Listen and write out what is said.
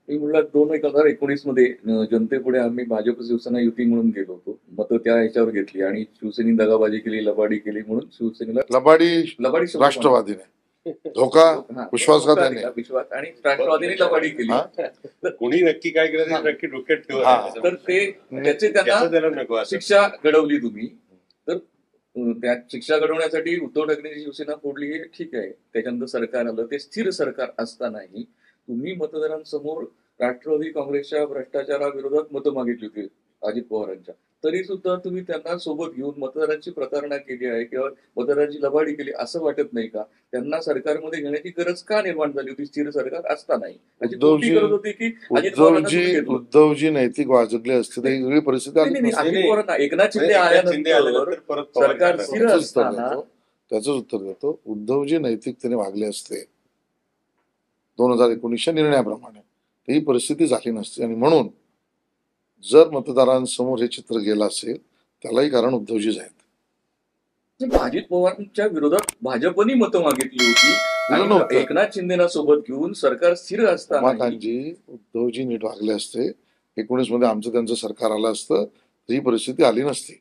मी म्हणलं 2019 मध्ये जनतेपुढे आम्ही भाजप शिवसेना युती म्हणून गेलो होतो. मतं त्या ह्याच्यावर घेतली आणि शिवसेनेने दगाबाजी केली, लबाडी केली म्हणून शिवसेनेला लबाडी लबाडी शब्द राष्ट्रवादीने, धोका हा, विश्वासघाताने, विश्वास आणि राष्ट्रवादीने लबाडी केली. हा? कोणी नक्की काय केलं ते नक्की डोक्यात हा. ठेवा. तर ते त्याचे त्यांना नको असं. शिक्षा घडवली तुम्ही. तर त्या शिक्षा घडवण्यासाठी उद्धव ठाकरेंची शिवसेना फोडली हे ठीक आहे. त्याच्यानंतर सरकार आलं, ते स्थिर सरकार असतानाही तुम्ही मतदारांसमोर राष्ट्रवादी काँग्रेसच्या भ्रष्टाचाराविरोधात मतं मागितली होती अजित पवारांच्या, तरी सुद्धा तुम्ही त्यांना सोबत घेऊन मतदारांची प्रतारणा केली आहे किंवा मतदारांची लबाडी केली असं वाटत नाही का? त्यांना सरकारमध्ये घेण्याची गरज का निर्माण झाली होती स्थिर सरकार असतानाही? अशी कोणती गरज होती की अजित पवारांना तुम्ही घेतलं? उद्धवजी नैतिक वाजगले असते तर ही सगळी परिस्थिती नाही, आली नाही, नसती. अजित पवारांना एकनाथ शिंदे आल्यानंतर परत पवार सरकार सरकार स्थिर त्याचंच उत्तर असताना देतो. त्याचंच उत्तर देतो. उद्धवजी नैतिकतेने वागले असते 2019च्या निर्णयाप्रमाणे तर ही परिस्थिती झाली नसती. आणि म्हणून जर मतदारांसमोर हे चित्र गेलं असेल त्यालाही कारण उद्धवजीच आहेत. अजित पवारांच्या विरोधात भाजपनी मतं मागितली होती दिलं नव्हतं. आणि एकनाथ शिंदेना सोबत घेऊन सरकार स्थिर असताना उमाकांतजी, उद्धवजी नीट वागले असते 19 मध्ये आमचं त्यांचं सरकार आलं असतं तर ही परिस्थिती आली नसती.